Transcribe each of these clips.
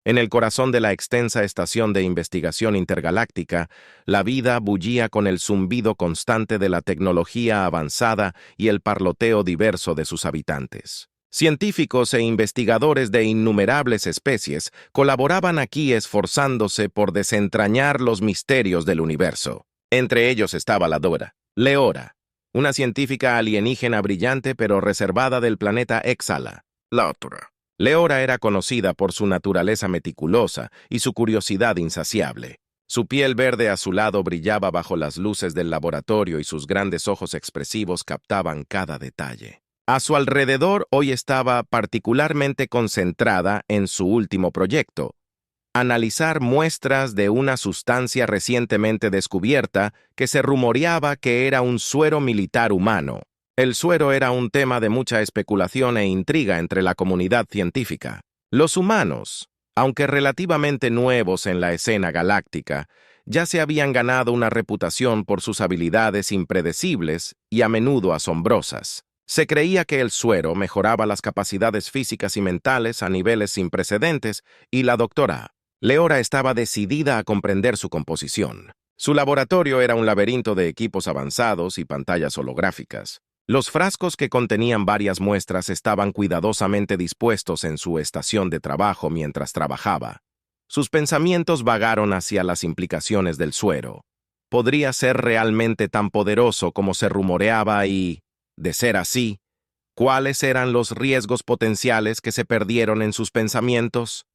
En el corazón de la extensa estación de investigación intergaláctica, la vida bullía con el zumbido constante de la tecnología avanzada y el parloteo diverso de sus habitantes. Científicos e investigadores de innumerables especies colaboraban aquí esforzándose por desentrañar los misterios del universo. Entre ellos estaba la Dora, Leora, una científica alienígena brillante pero reservada del planeta Exala. La otra. Leora era conocida por su naturaleza meticulosa y su curiosidad insaciable. Su piel verde azulado brillaba bajo las luces del laboratorio y sus grandes ojos expresivos captaban cada detalle. A su alrededor hoy estaba particularmente concentrada en su último proyecto: analizar muestras de una sustancia recientemente descubierta que se rumoreaba que era un suero militar humano. El suero era un tema de mucha especulación e intriga entre la comunidad científica. Los humanos, aunque relativamente nuevos en la escena galáctica, ya se habían ganado una reputación por sus habilidades impredecibles y a menudo asombrosas. Se creía que el suero mejoraba las capacidades físicas y mentales a niveles sin precedentes, y la doctora Leora estaba decidida a comprender su composición. Su laboratorio era un laberinto de equipos avanzados y pantallas holográficas. Los frascos que contenían varias muestras estaban cuidadosamente dispuestos en su estación de trabajo mientras trabajaba. Sus pensamientos vagaron hacia las implicaciones del suero. ¿Podría ser realmente tan poderoso como se rumoreaba y, de ser así, cuáles eran los riesgos potenciales que se perdieron en sus pensamientos?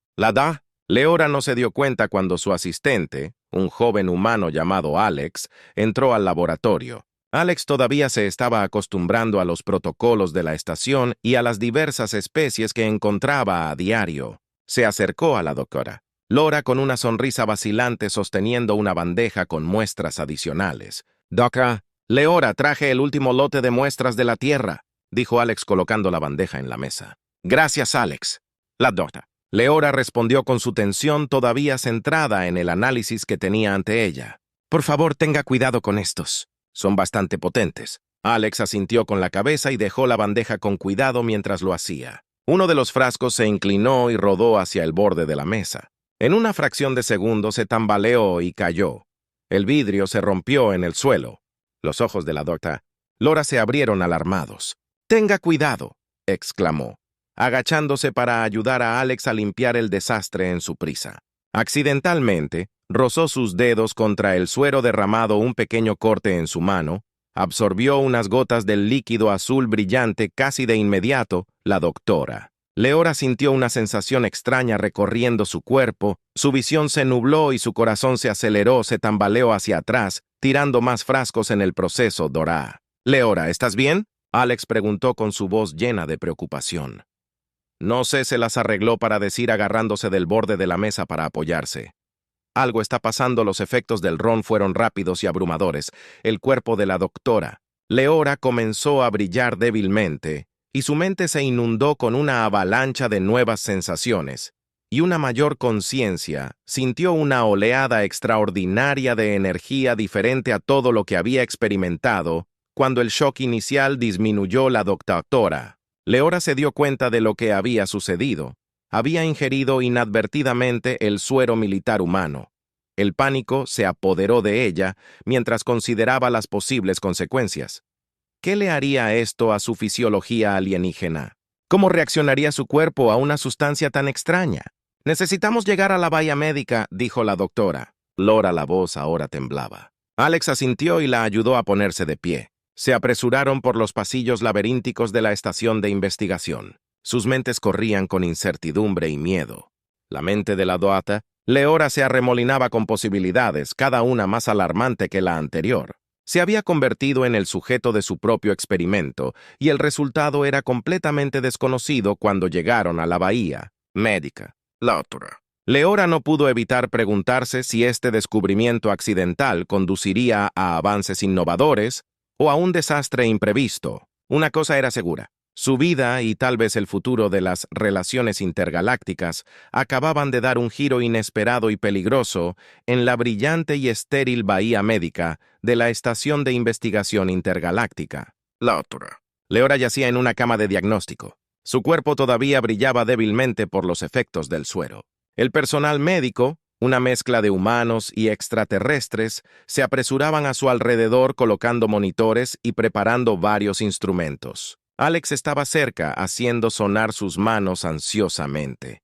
Leora no se dio cuenta cuando su asistente, un joven humano llamado Alex, entró al laboratorio. Alex todavía se estaba acostumbrando a los protocolos de la estación y a las diversas especies que encontraba a diario. Se acercó a la doctora Leora con una sonrisa vacilante sosteniendo una bandeja con muestras adicionales. «Doctora Leora, traje el último lote de muestras de la Tierra», dijo Alex colocando la bandeja en la mesa. «Gracias, Alex». La doctora Leora respondió con su tensión todavía centrada en el análisis que tenía ante ella. «Por favor, tenga cuidado con estos. Son bastante potentes». Alex asintió con la cabeza y dejó la bandeja con cuidado mientras lo hacía. Uno de los frascos se inclinó y rodó hacia el borde de la mesa. En una fracción de segundo se tambaleó y cayó. El vidrio se rompió en el suelo. Los ojos de la doctora Leora se abrieron alarmados. «Tenga cuidado», exclamó, agachándose para ayudar a Alex a limpiar el desastre en su prisa. Accidentalmente, rozó sus dedos contra el suero derramado un pequeño corte en su mano, absorbió unas gotas del líquido azul brillante casi de inmediato. La doctora Leora sintió una sensación extraña recorriendo su cuerpo, su visión se nubló y su corazón se aceleró, se tambaleó hacia atrás, tirando más frascos en el proceso. «Leora, ¿estás bien?», Alex preguntó con su voz llena de preocupación. «No sé», se las arregló para decir agarrándose del borde de la mesa para apoyarse. «Algo está pasando». Los efectos del ron fueron rápidos y abrumadores. El cuerpo de la doctora Leora comenzó a brillar débilmente, y su mente se inundó con una avalancha de nuevas sensaciones, y una mayor conciencia. Sintió una oleada extraordinaria de energía diferente a todo lo que había experimentado. Cuando el shock inicial disminuyó, la doctora Leora se dio cuenta de lo que había sucedido. Había ingerido inadvertidamente el suero militar humano. El pánico se apoderó de ella mientras consideraba las posibles consecuencias. ¿Qué le haría esto a su fisiología alienígena? ¿Cómo reaccionaría su cuerpo a una sustancia tan extraña? «Necesitamos llegar a la bahía médica», dijo la doctora Leora. La voz ahora temblaba. Alex asintió y la ayudó a ponerse de pie. Se apresuraron por los pasillos laberínticos de la estación de investigación. Sus mentes corrían con incertidumbre y miedo. La mente de la doctora Leora se arremolinaba con posibilidades, cada una más alarmante que la anterior. Se había convertido en el sujeto de su propio experimento, y el resultado era completamente desconocido cuando llegaron a la bahía médica. La otra Leora no pudo evitar preguntarse si este descubrimiento accidental conduciría a avances innovadores o a un desastre imprevisto. Una cosa era segura: su vida y tal vez el futuro de las relaciones intergalácticas acababan de dar un giro inesperado y peligroso en la brillante y estéril bahía médica de la Estación de Investigación Intergaláctica. La otra Leora yacía en una cama de diagnóstico. Su cuerpo todavía brillaba débilmente por los efectos del suero. El personal médico, una mezcla de humanos y extraterrestres, se apresuraban a su alrededor colocando monitores y preparando varios instrumentos. Alex estaba cerca, haciendo sonar sus manos ansiosamente.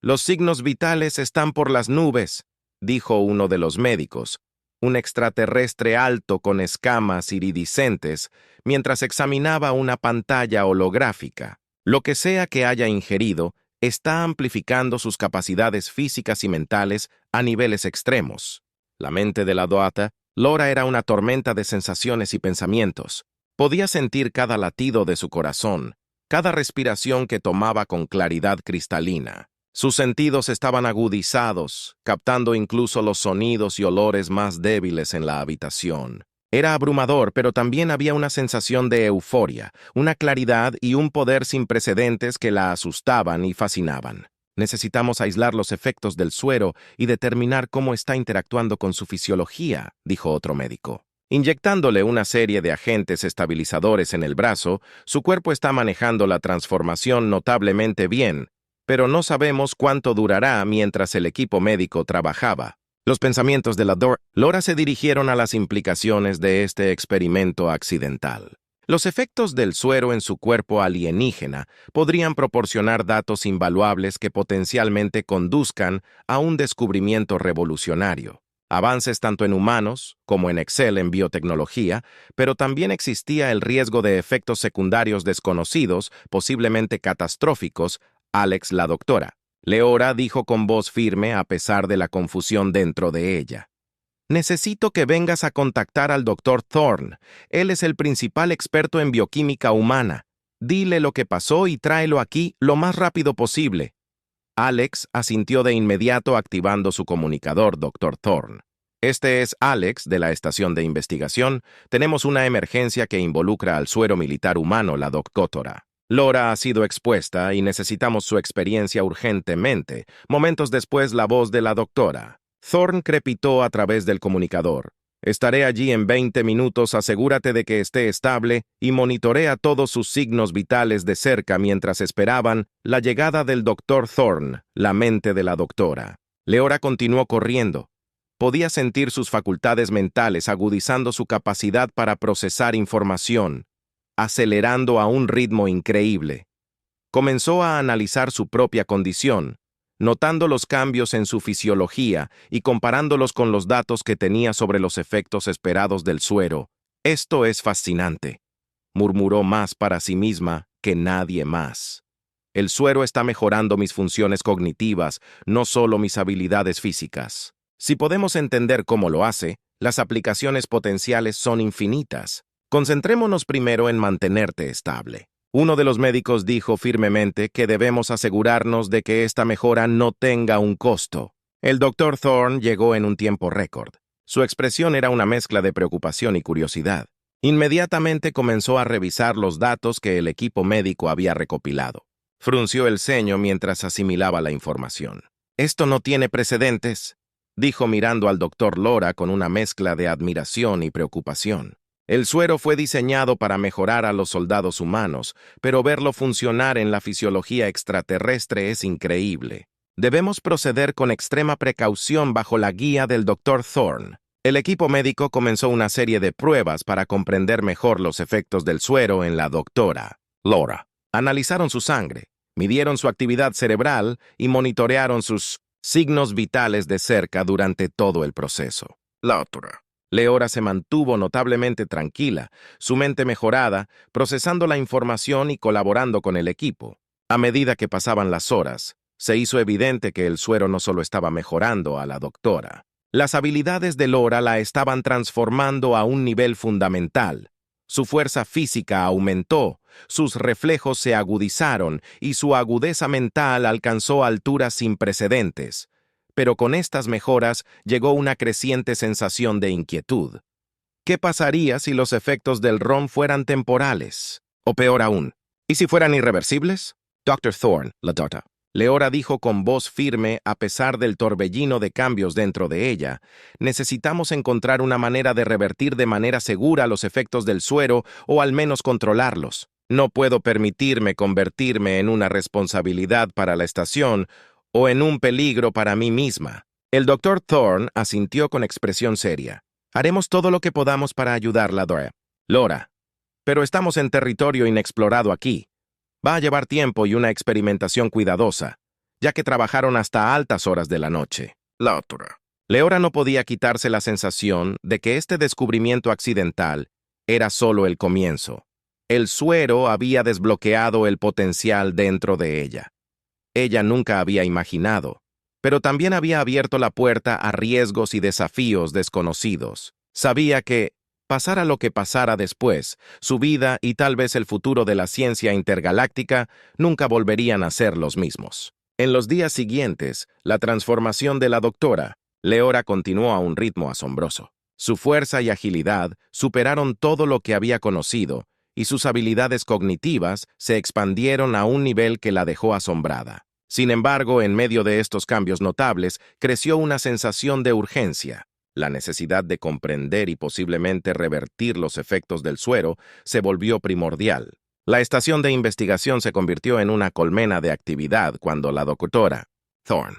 «Los signos vitales están por las nubes», dijo uno de los médicos, un extraterrestre alto con escamas iridiscentes, mientras examinaba una pantalla holográfica. Lo que sea que haya ingerido, está amplificando sus capacidades físicas y mentales a niveles extremos. La mente de la Doata, Laura, era una tormenta de sensaciones y pensamientos. Podía sentir cada latido de su corazón, cada respiración que tomaba con claridad cristalina. Sus sentidos estaban agudizados, captando incluso los sonidos y olores más débiles en la habitación. Era abrumador, pero también había una sensación de euforia, una claridad y un poder sin precedentes que la asustaban y fascinaban. «Necesitamos aislar los efectos del suero y determinar cómo está interactuando con su fisiología», dijo otro médico. Inyectándole una serie de agentes estabilizadores en el brazo, su cuerpo está manejando la transformación notablemente bien, pero no sabemos cuánto durará mientras el equipo médico trabajaba. Los pensamientos de Laura se dirigieron a las implicaciones de este experimento accidental. Los efectos del suero en su cuerpo alienígena podrían proporcionar datos invaluables que potencialmente conduzcan a un descubrimiento revolucionario. Avances tanto en humanos como en Excel en biotecnología, pero también existía el riesgo de efectos secundarios desconocidos, posiblemente catastróficos. Alex, la doctora. Leora dijo con voz firme a pesar de la confusión dentro de ella. «Necesito que vengas a contactar al Dr. Thorne. Él es el principal experto en bioquímica humana. Dile lo que pasó y tráelo aquí lo más rápido posible». Alex asintió de inmediato activando su comunicador, Dr. Thorne. «Este es Alex, de la estación de investigación. Tenemos una emergencia que involucra al suero militar humano, la doctora. Laura ha sido expuesta y necesitamos su experiencia urgentemente». Momentos después, la voz de la doctora. Thorne crepitó a través del comunicador. «Estaré allí en 20 minutos, asegúrate de que esté estable y monitorea todos sus signos vitales de cerca mientras esperaban la llegada del Dr. Thorne, la mente de la doctora». Leora continuó corriendo. Podía sentir sus facultades mentales agudizando su capacidad para procesar información, acelerando a un ritmo increíble. Comenzó a analizar su propia condición, notando los cambios en su fisiología y comparándolos con los datos que tenía sobre los efectos esperados del suero. «Esto es fascinante», murmuró más para sí misma que nadie más. «El suero está mejorando mis funciones cognitivas, no solo mis habilidades físicas. Si podemos entender cómo lo hace, las aplicaciones potenciales son infinitas. Concentrémonos primero en mantenerte estable». Uno de los médicos dijo firmemente que debemos asegurarnos de que esta mejora no tenga un costo. El Dr. Thorne llegó en un tiempo récord. Su expresión era una mezcla de preocupación y curiosidad. Inmediatamente comenzó a revisar los datos que el equipo médico había recopilado. Frunció el ceño mientras asimilaba la información. «Esto no tiene precedentes», dijo mirando al Dr. Laura con una mezcla de admiración y preocupación. «El suero fue diseñado para mejorar a los soldados humanos, pero verlo funcionar en la fisiología extraterrestre es increíble. Debemos proceder con extrema precaución bajo la guía del Dr. Thorne». El equipo médico comenzó una serie de pruebas para comprender mejor los efectos del suero en la doctora Laura. Analizaron su sangre, midieron su actividad cerebral y monitorearon sus signos vitales de cerca durante todo el proceso. Leora se mantuvo notablemente tranquila, su mente mejorada, procesando la información y colaborando con el equipo. A medida que pasaban las horas, se hizo evidente que el suero no solo estaba mejorando a la doctora. Las habilidades de Laura la estaban transformando a un nivel fundamental. Su fuerza física aumentó, sus reflejos se agudizaron y su agudeza mental alcanzó alturas sin precedentes. Pero con estas mejoras llegó una creciente sensación de inquietud. ¿Qué pasaría si los efectos del ron fueran temporales? O peor aún, ¿y si fueran irreversibles? Dr. Thorne, la doctora. Leora dijo con voz firme a pesar del torbellino de cambios dentro de ella. «Necesitamos encontrar una manera de revertir de manera segura los efectos del suero o al menos controlarlos. No puedo permitirme convertirme en una responsabilidad para la estación o en un peligro para mí misma. El doctor Thorne asintió con expresión seria. Haremos todo lo que podamos para ayudarla, Dora. Laura, pero estamos en territorio inexplorado aquí. Va a llevar tiempo y una experimentación cuidadosa, ya que trabajaron hasta altas horas de la noche. La otra. Leora no podía quitarse la sensación de que este descubrimiento accidental era solo el comienzo. El suero había desbloqueado el potencial dentro de ella. Ella nunca había imaginado, pero también había abierto la puerta a riesgos y desafíos desconocidos. Sabía que, pasara lo que pasara después, su vida y tal vez el futuro de la ciencia intergaláctica nunca volverían a ser los mismos. En los días siguientes, la transformación de la doctora, Leora continuó a un ritmo asombroso. Su fuerza y agilidad superaron todo lo que había conocido, y sus habilidades cognitivas se expandieron a un nivel que la dejó asombrada. Sin embargo, en medio de estos cambios notables, creció una sensación de urgencia. La necesidad de comprender y posiblemente revertir los efectos del suero se volvió primordial. La estación de investigación se convirtió en una colmena de actividad cuando la doctora Thorne,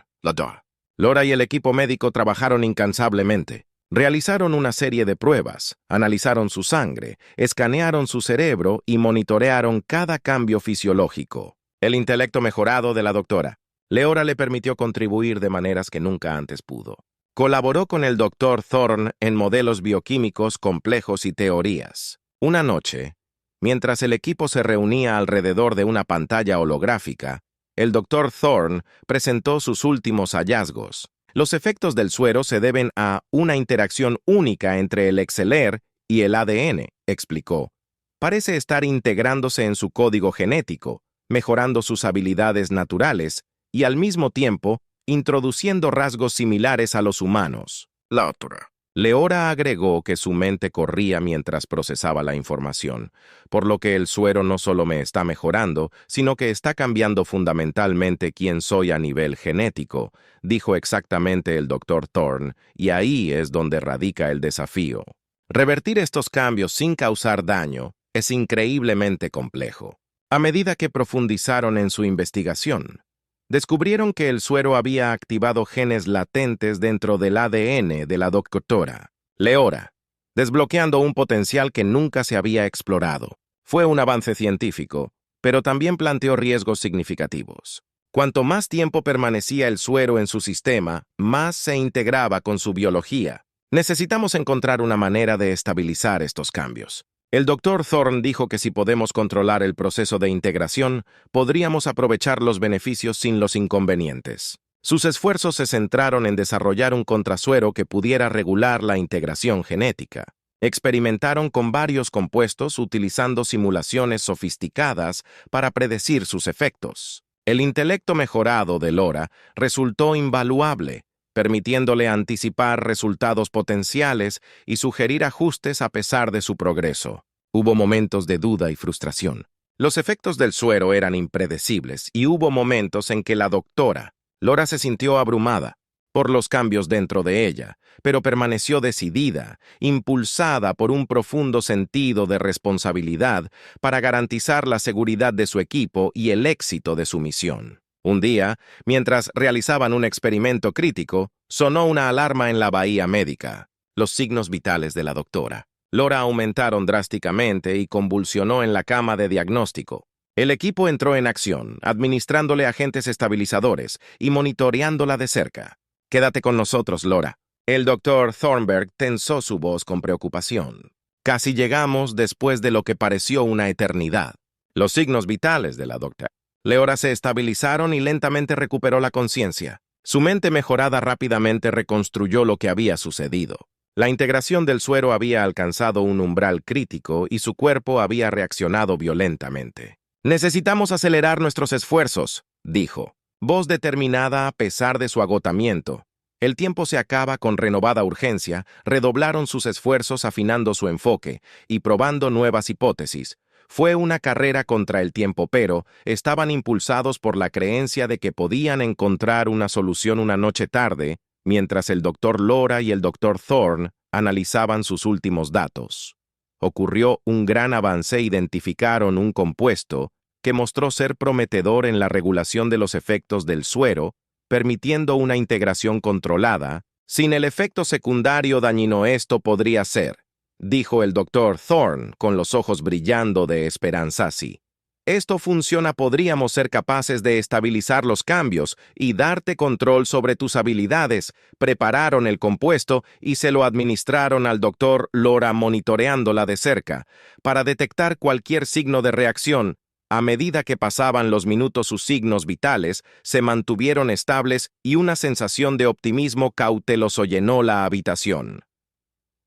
Laura y el equipo médico trabajaron incansablemente. Realizaron una serie de pruebas, analizaron su sangre, escanearon su cerebro y monitorearon cada cambio fisiológico. El intelecto mejorado de la doctora Leora le permitió contribuir de maneras que nunca antes pudo. Colaboró con el doctor Thorne en modelos bioquímicos complejos y teorías. Una noche, mientras el equipo se reunía alrededor de una pantalla holográfica, el doctor Thorne presentó sus últimos hallazgos. Los efectos del suero se deben a una interacción única entre el XLR y el ADN, explicó. Parece estar integrándose en su código genético, mejorando sus habilidades naturales y al mismo tiempo introduciendo rasgos similares a los humanos. La otra. Leora agregó que su mente corría mientras procesaba la información, por lo que el suero no solo me está mejorando, sino que está cambiando fundamentalmente quién soy a nivel genético, dijo exactamente el doctor Thorne, y ahí es donde radica el desafío. Revertir estos cambios sin causar daño es increíblemente complejo. A medida que profundizaron en su investigación, descubrieron que el suero había activado genes latentes dentro del ADN de la doctora Leora, desbloqueando un potencial que nunca se había explorado. Fue un avance científico, pero también planteó riesgos significativos. Cuanto más tiempo permanecía el suero en su sistema, más se integraba con su biología. Necesitamos encontrar una manera de estabilizar estos cambios. El doctor Thorne dijo que si podemos controlar el proceso de integración, podríamos aprovechar los beneficios sin los inconvenientes. Sus esfuerzos se centraron en desarrollar un contrasuero que pudiera regular la integración genética. Experimentaron con varios compuestos utilizando simulaciones sofisticadas para predecir sus efectos. El intelecto mejorado de Laura resultó invaluable, permitiéndole anticipar resultados potenciales y sugerir ajustes a pesar de su progreso. Hubo momentos de duda y frustración. Los efectos del suero eran impredecibles y hubo momentos en que la doctora Laura se sintió abrumada por los cambios dentro de ella, pero permaneció decidida, impulsada por un profundo sentido de responsabilidad para garantizar la seguridad de su equipo y el éxito de su misión. Un día, mientras realizaban un experimento crítico, sonó una alarma en la bahía médica. Los signos vitales de la doctora Laura aumentaron drásticamente y convulsionó en la cama de diagnóstico. El equipo entró en acción, administrándole agentes estabilizadores y monitoreándola de cerca. «Quédate con nosotros, Laura». El doctor Thornberg tensó su voz con preocupación. Casi llegamos después de lo que pareció una eternidad. Los signos vitales de la doctora Leora se estabilizaron y lentamente recuperó la conciencia. Su mente mejorada rápidamente reconstruyó lo que había sucedido. La integración del suero había alcanzado un umbral crítico y su cuerpo había reaccionado violentamente. «Necesitamos acelerar nuestros esfuerzos», dijo, voz determinada a pesar de su agotamiento. El tiempo se acaba con renovada urgencia, redoblaron sus esfuerzos afinando su enfoque y probando nuevas hipótesis. Fue una carrera contra el tiempo, pero estaban impulsados por la creencia de que podían encontrar una solución una noche tarde, mientras el doctor Laura y el doctor Thorne analizaban sus últimos datos. Ocurrió un gran avance e identificaron un compuesto que mostró ser prometedor en la regulación de los efectos del suero permitiendo una integración controlada. Sin el efecto secundario dañino esto podría ser, dijo el Dr. Thorne con los ojos brillando de esperanza. Si esto funciona, podríamos ser capaces de estabilizar los cambios y darte control sobre tus habilidades. Prepararon el compuesto y se lo administraron al Dr. Lora, monitoreándola de cerca, para detectar cualquier signo de reacción. A medida que pasaban los minutos, sus signos vitales se mantuvieron estables y una sensación de optimismo cauteloso llenó la habitación.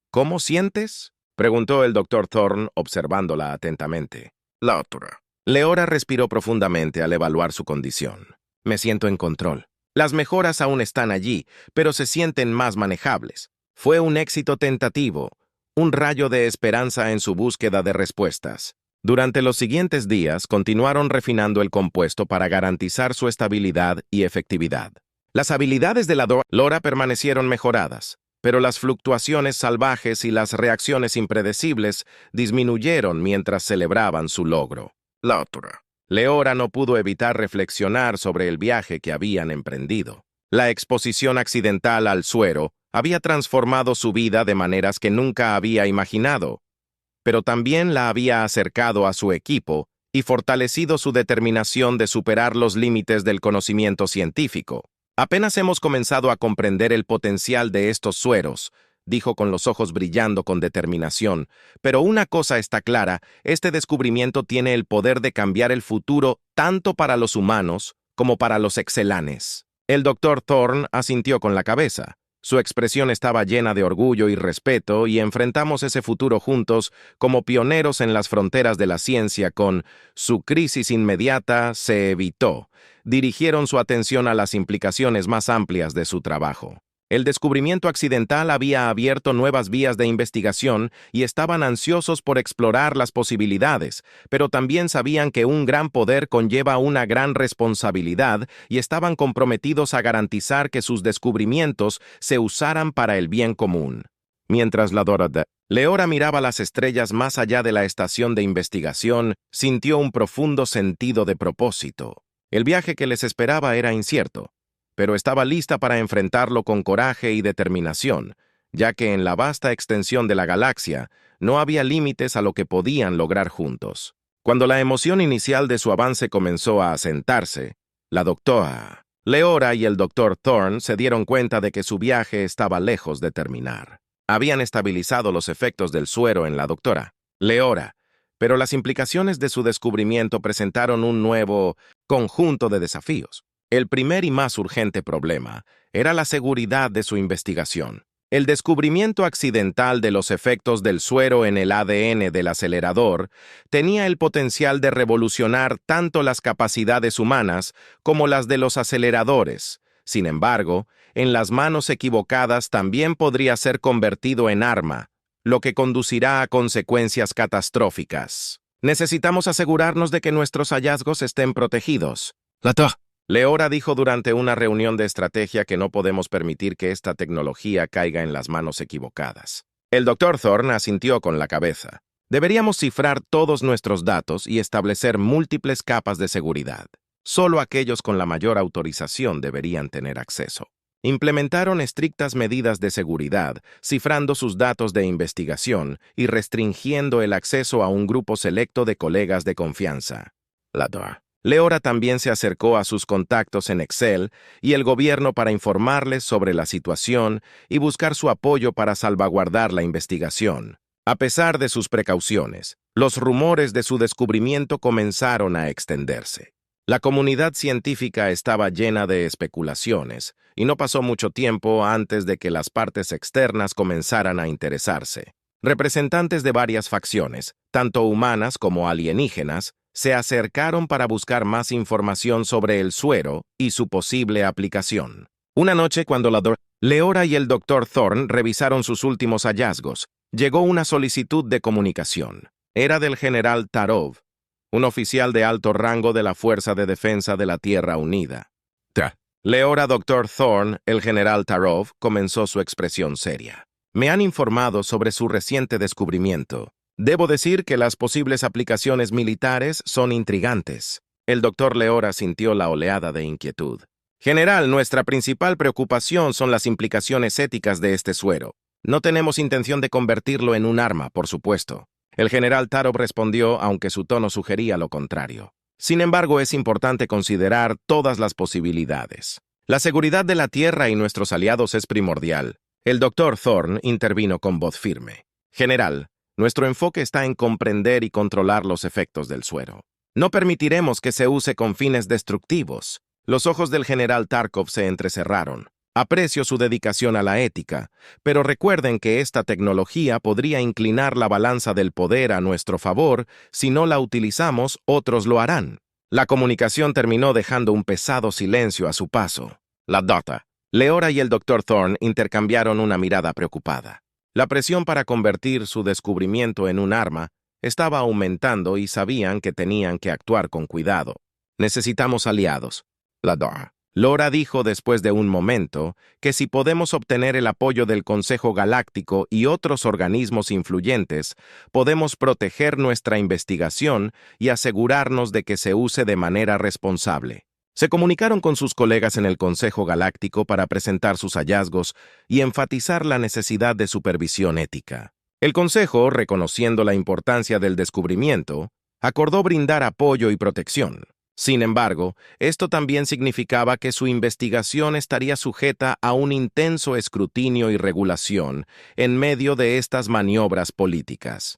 ¿Cómo sientes?, preguntó el Dr. Thorne, observándola atentamente. La doctora. Leora respiró profundamente al evaluar su condición. Me siento en control. Las mejoras aún están allí, pero se sienten más manejables. Fue un éxito tentativo, un rayo de esperanza en su búsqueda de respuestas. Durante los siguientes días, continuaron refinando el compuesto para garantizar su estabilidad y efectividad. Las habilidades de la Lora permanecieron mejoradas, pero las fluctuaciones salvajes y las reacciones impredecibles disminuyeron mientras celebraban su logro. La otra. Leora no pudo evitar reflexionar sobre el viaje que habían emprendido. La exposición accidental al suero había transformado su vida de maneras que nunca había imaginado, pero también la había acercado a su equipo y fortalecido su determinación de superar los límites del conocimiento científico. Apenas hemos comenzado a comprender el potencial de estos sueros, dijo con los ojos brillando con determinación, pero una cosa está clara, este descubrimiento tiene el poder de cambiar el futuro tanto para los humanos como para los exelanes. El Dr. Thorne asintió con la cabeza. Su expresión estaba llena de orgullo y respeto, y enfrentamos ese futuro juntos como pioneros en las fronteras de la ciencia. Con su crisis inmediata se evitó. Dirigieron su atención a las implicaciones más amplias de su trabajo. El descubrimiento accidental había abierto nuevas vías de investigación y estaban ansiosos por explorar las posibilidades, pero también sabían que un gran poder conlleva una gran responsabilidad y estaban comprometidos a garantizar que sus descubrimientos se usaran para el bien común. Mientras la Leora miraba las estrellas más allá de la estación de investigación, sintió un profundo sentido de propósito. El viaje que les esperaba era incierto, pero estaba lista para enfrentarlo con coraje y determinación, ya que en la vasta extensión de la galaxia no había límites a lo que podían lograr juntos. Cuando la emoción inicial de su avance comenzó a asentarse, la doctora Leora y el Dr. Thorne se dieron cuenta de que su viaje estaba lejos de terminar. Habían estabilizado los efectos del suero en la doctora Leora, pero las implicaciones de su descubrimiento presentaron un nuevo conjunto de desafíos. El primer y más urgente problema era la seguridad de su investigación. El descubrimiento accidental de los efectos del suero en el ADN del acelerador tenía el potencial de revolucionar tanto las capacidades humanas como las de los aceleradores. Sin embargo, en las manos equivocadas también podría ser convertido en arma, lo que conducirá a consecuencias catastróficas. Necesitamos asegurarnos de que nuestros hallazgos estén protegidos. Leora dijo durante una reunión de estrategia que no podemos permitir que esta tecnología caiga en las manos equivocadas. El Dr. Thorne asintió con la cabeza. Deberíamos cifrar todos nuestros datos y establecer múltiples capas de seguridad. Solo aquellos con la mayor autorización deberían tener acceso. Implementaron estrictas medidas de seguridad, cifrando sus datos de investigación y restringiendo el acceso a un grupo selecto de colegas de confianza. Leora también se acercó a sus contactos en Excel y el gobierno para informarles sobre la situación y buscar su apoyo para salvaguardar la investigación. A pesar de sus precauciones, los rumores de su descubrimiento comenzaron a extenderse. La comunidad científica estaba llena de especulaciones, y no pasó mucho tiempo antes de que las partes externas comenzaran a interesarse. Representantes de varias facciones, tanto humanas como alienígenas, se acercaron para buscar más información sobre el suero y su posible aplicación. Una noche, cuando la Leora y el Dr. Thorne revisaron sus últimos hallazgos, llegó una solicitud de comunicación. Era del general Tarov, un oficial de alto rango de la Fuerza de Defensa de la Tierra Unida. Leora, Dr. Thorne, el general Tarov, comenzó su expresión seria. Me han informado sobre su reciente descubrimiento. Debo decir que las posibles aplicaciones militares son intrigantes. El Dr. Leora sintió la oleada de inquietud. General, nuestra principal preocupación son las implicaciones éticas de este suero. No tenemos intención de convertirlo en un arma, por supuesto. El general Tarov respondió, aunque su tono sugería lo contrario. Sin embargo, es importante considerar todas las posibilidades. La seguridad de la Tierra y nuestros aliados es primordial. El doctor Thorne intervino con voz firme. General, nuestro enfoque está en comprender y controlar los efectos del suero. No permitiremos que se use con fines destructivos. Los ojos del general Tarkov se entrecerraron. Aprecio su dedicación a la ética, pero recuerden que esta tecnología podría inclinar la balanza del poder a nuestro favor. Si no la utilizamos, otros lo harán. La comunicación terminó dejando un pesado silencio a su paso. La Dota. Leora y el Dr. Thorne intercambiaron una mirada preocupada. La presión para convertir su descubrimiento en un arma estaba aumentando y sabían que tenían que actuar con cuidado. Necesitamos aliados. Lora dijo después de un momento que si podemos obtener el apoyo del Consejo Galáctico y otros organismos influyentes, podemos proteger nuestra investigación y asegurarnos de que se use de manera responsable. Se comunicaron con sus colegas en el Consejo Galáctico para presentar sus hallazgos y enfatizar la necesidad de supervisión ética. El Consejo, reconociendo la importancia del descubrimiento, acordó brindar apoyo y protección. Sin embargo, esto también significaba que su investigación estaría sujeta a un intenso escrutinio y regulación en medio de estas maniobras políticas.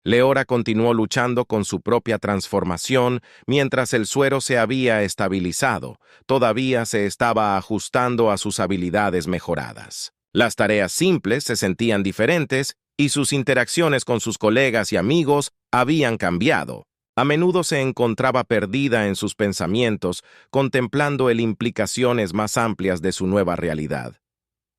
Leora continuó luchando con su propia transformación mientras el suero se había estabilizado. Todavía se estaba ajustando a sus habilidades mejoradas. Las tareas simples se sentían diferentes y sus interacciones con sus colegas y amigos habían cambiado. A menudo se encontraba perdida en sus pensamientos, contemplando las implicaciones más amplias de su nueva realidad.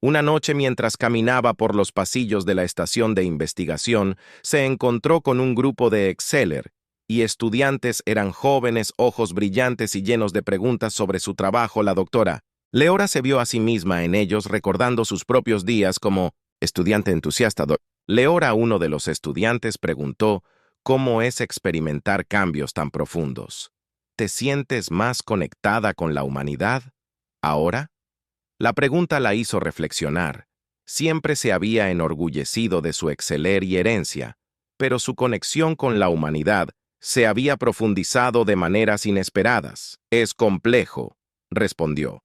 Una noche, mientras caminaba por los pasillos de la estación de investigación, se encontró con un grupo de Exceller, y estudiantes eran jóvenes, ojos brillantes y llenos de preguntas sobre su trabajo. La doctora Leora se vio a sí misma en ellos, recordando sus propios días como estudiante entusiasta. Leora, uno de los estudiantes, preguntó: ¿cómo es experimentar cambios tan profundos? ¿Te sientes más conectada con la humanidad ahora? La pregunta la hizo reflexionar. Siempre se había enorgullecido de su exceler y herencia, pero su conexión con la humanidad se había profundizado de maneras inesperadas. Es complejo, respondió.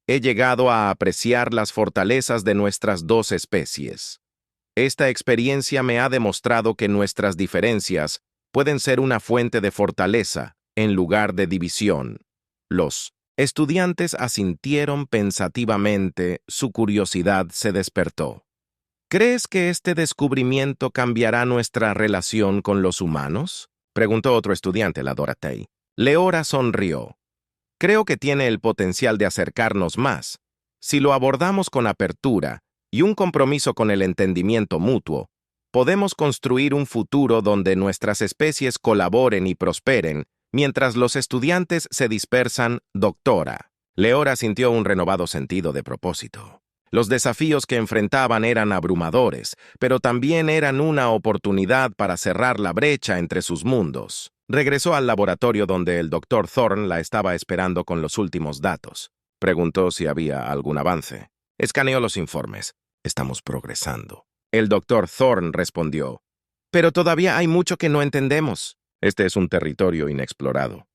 He llegado a apreciar las fortalezas de nuestras dos especies. Esta experiencia me ha demostrado que nuestras diferencias pueden ser una fuente de fortaleza en lugar de división. Los estudiantes asintieron pensativamente, su curiosidad se despertó. ¿Crees que este descubrimiento cambiará nuestra relación con los humanos? Preguntó otro estudiante, la Dorothy. Leora sonrió. Creo que tiene el potencial de acercarnos más. Si lo abordamos con apertura y un compromiso con el entendimiento mutuo, podemos construir un futuro donde nuestras especies colaboren y prosperen, mientras los estudiantes se dispersan. Doctora. Leora sintió un renovado sentido de propósito. Los desafíos que enfrentaban eran abrumadores, pero también eran una oportunidad para cerrar la brecha entre sus mundos. Regresó al laboratorio donde el Dr. Thorne la estaba esperando con los últimos datos. Preguntó si había algún avance. Escaneó los informes. Estamos progresando. El Dr. Thorne respondió. Pero todavía hay mucho que no entendemos. Este es un territorio inexplorado.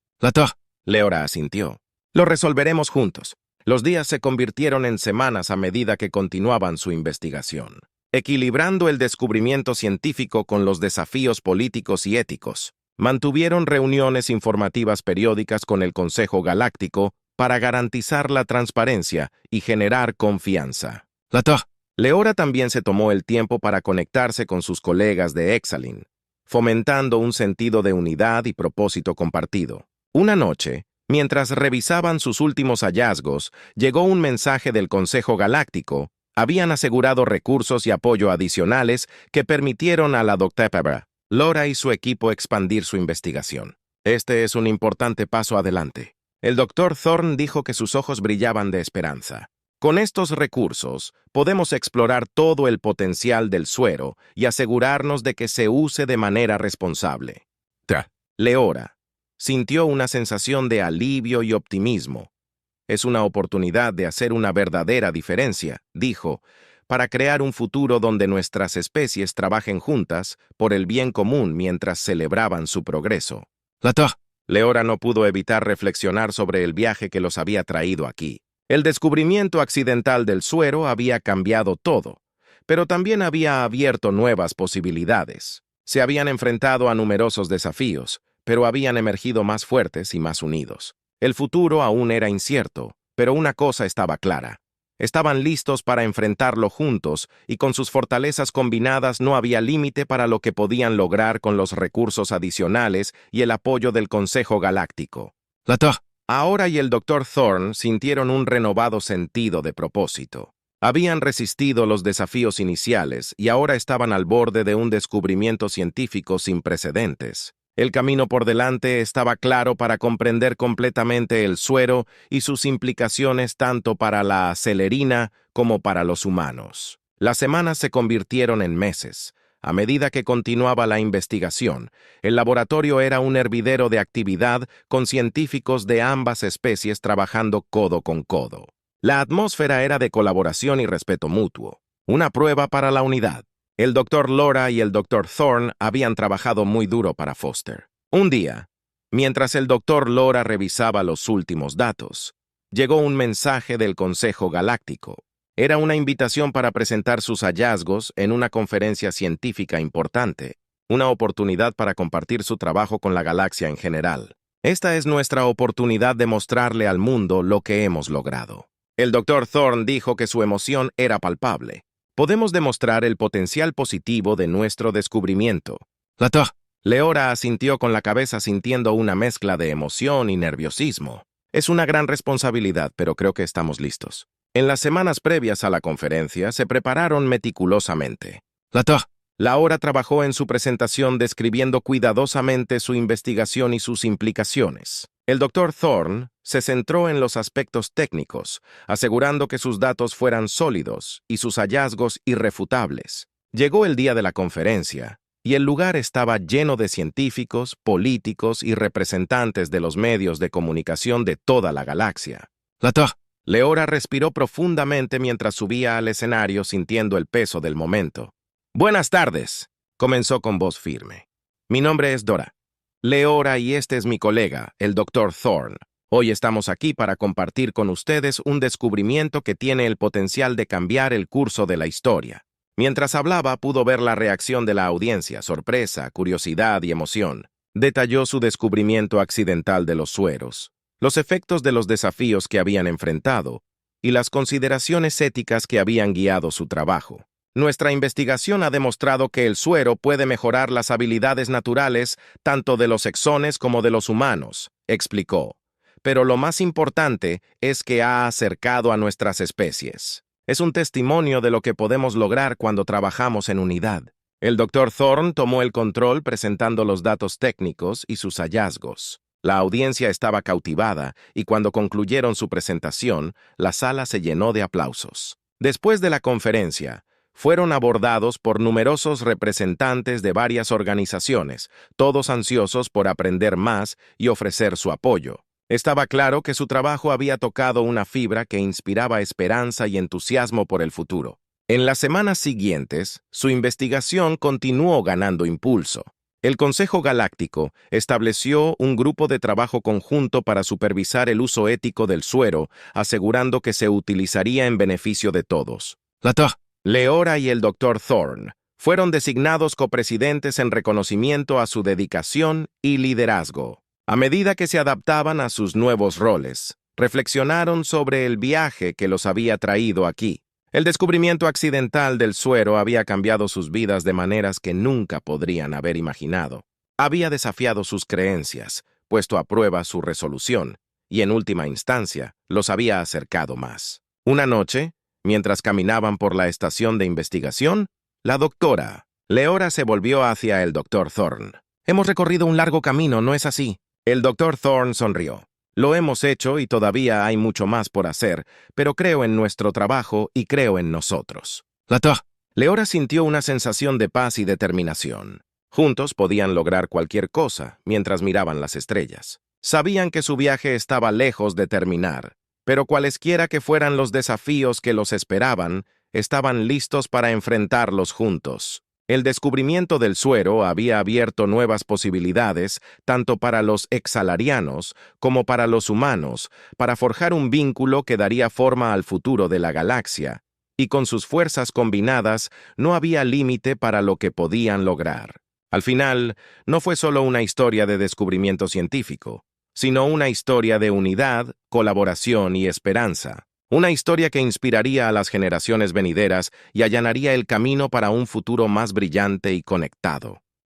Leora asintió. Lo resolveremos juntos. Los días se convirtieron en semanas a medida que continuaban su investigación, equilibrando el descubrimiento científico con los desafíos políticos y éticos. Mantuvieron reuniones informativas periódicas con el Consejo Galáctico para garantizar la transparencia y generar confianza. Leora también se tomó el tiempo para conectarse con sus colegas de Exalin, fomentando un sentido de unidad y propósito compartido. Una noche, mientras revisaban sus últimos hallazgos, llegó un mensaje del Consejo Galáctico. Habían asegurado recursos y apoyo adicionales que permitieron a la Dra. Lora y su equipo expandir su investigación. Este es un importante paso adelante. El Dr. Thorne dijo que sus ojos brillaban de esperanza. Con estos recursos, podemos explorar todo el potencial del suero y asegurarnos de que se use de manera responsable. Leora sintió una sensación de alivio y optimismo. Es una oportunidad de hacer una verdadera diferencia, dijo, para crear un futuro donde nuestras especies trabajen juntas por el bien común mientras celebraban su progreso. Leora no pudo evitar reflexionar sobre el viaje que los había traído aquí. El descubrimiento accidental del suero había cambiado todo, pero también había abierto nuevas posibilidades. Se habían enfrentado a numerosos desafíos, pero habían emergido más fuertes y más unidos. El futuro aún era incierto, pero una cosa estaba clara. Estaban listos para enfrentarlo juntos y con sus fortalezas combinadas no había límite para lo que podían lograr con los recursos adicionales y el apoyo del Consejo Galáctico. Ahora y el Dr. Thorne sintieron un renovado sentido de propósito. Habían resistido los desafíos iniciales y ahora estaban al borde de un descubrimiento científico sin precedentes. El camino por delante estaba claro para comprender completamente el suero y sus implicaciones tanto para la celerina como para los humanos. Las semanas se convirtieron en meses. A medida que continuaba la investigación, el laboratorio era un hervidero de actividad con científicos de ambas especies trabajando codo con codo. La atmósfera era de colaboración y respeto mutuo, una prueba para la unidad. El Dr. Lora y el Dr. Thorne habían trabajado muy duro para Foster. Un día, mientras el Dr. Lora revisaba los últimos datos, llegó un mensaje del Consejo Galáctico. Era una invitación para presentar sus hallazgos en una conferencia científica importante, una oportunidad para compartir su trabajo con la galaxia en general. Esta es nuestra oportunidad de mostrarle al mundo lo que hemos logrado. El Dr. Thorne dijo que su emoción era palpable. Podemos demostrar el potencial positivo de nuestro descubrimiento. Leora asintió con la cabeza sintiendo una mezcla de emoción y nerviosismo. Es una gran responsabilidad, pero creo que estamos listos. En las semanas previas a la conferencia se prepararon meticulosamente. Laura trabajó en su presentación describiendo cuidadosamente su investigación y sus implicaciones. El Dr. Thorne se centró en los aspectos técnicos, asegurando que sus datos fueran sólidos y sus hallazgos irrefutables. Llegó el día de la conferencia, y el lugar estaba lleno de científicos, políticos y representantes de los medios de comunicación de toda la galaxia. Leora respiró profundamente mientras subía al escenario sintiendo el peso del momento. «Buenas tardes», comenzó con voz firme. «Mi nombre es Dora Leora y este es mi colega, el Dr. Thorne. Hoy estamos aquí para compartir con ustedes un descubrimiento que tiene el potencial de cambiar el curso de la historia». Mientras hablaba, pudo ver la reacción de la audiencia, sorpresa, curiosidad y emoción. Detalló su descubrimiento accidental de los sueros, los efectos de los desafíos que habían enfrentado y las consideraciones éticas que habían guiado su trabajo. Nuestra investigación ha demostrado que el suero puede mejorar las habilidades naturales tanto de los exones como de los humanos, explicó. Pero lo más importante es que ha acercado a nuestras especies. Es un testimonio de lo que podemos lograr cuando trabajamos en unidad. El Dr. Thorne tomó el control presentando los datos técnicos y sus hallazgos. La audiencia estaba cautivada y cuando concluyeron su presentación, la sala se llenó de aplausos. Después de la conferencia, fueron abordados por numerosos representantes de varias organizaciones, todos ansiosos por aprender más y ofrecer su apoyo. Estaba claro que su trabajo había tocado una fibra que inspiraba esperanza y entusiasmo por el futuro. En las semanas siguientes, su investigación continuó ganando impulso. El Consejo Galáctico estableció un grupo de trabajo conjunto para supervisar el uso ético del suero, asegurando que se utilizaría en beneficio de todos. Leora y el Dr. Thorne fueron designados copresidentes en reconocimiento a su dedicación y liderazgo. A medida que se adaptaban a sus nuevos roles, reflexionaron sobre el viaje que los había traído aquí. El descubrimiento accidental del suero había cambiado sus vidas de maneras que nunca podrían haber imaginado. Había desafiado sus creencias, puesto a prueba su resolución, y en última instancia, los había acercado más. Una noche, mientras caminaban por la estación de investigación, la doctora Leora se volvió hacia el Dr. Thorne. «Hemos recorrido un largo camino, ¿no es así?» El Dr. Thorne sonrió. «Lo hemos hecho y todavía hay mucho más por hacer, pero creo en nuestro trabajo y creo en nosotros». Leora sintió una sensación de paz y determinación. Juntos podían lograr cualquier cosa mientras miraban las estrellas. Sabían que su viaje estaba lejos de terminar, Pero cualesquiera que fueran los desafíos que los esperaban, estaban listos para enfrentarlos juntos. El descubrimiento del suero había abierto nuevas posibilidades, tanto para los exalarianos como para los humanos, para forjar un vínculo que daría forma al futuro de la galaxia, y con sus fuerzas combinadas no había límite para lo que podían lograr. Al final, no fue solo una historia de descubrimiento científico, sino una historia de unidad, colaboración y esperanza. Una historia que inspiraría a las generaciones venideras y allanaría el camino para un futuro más brillante y conectado.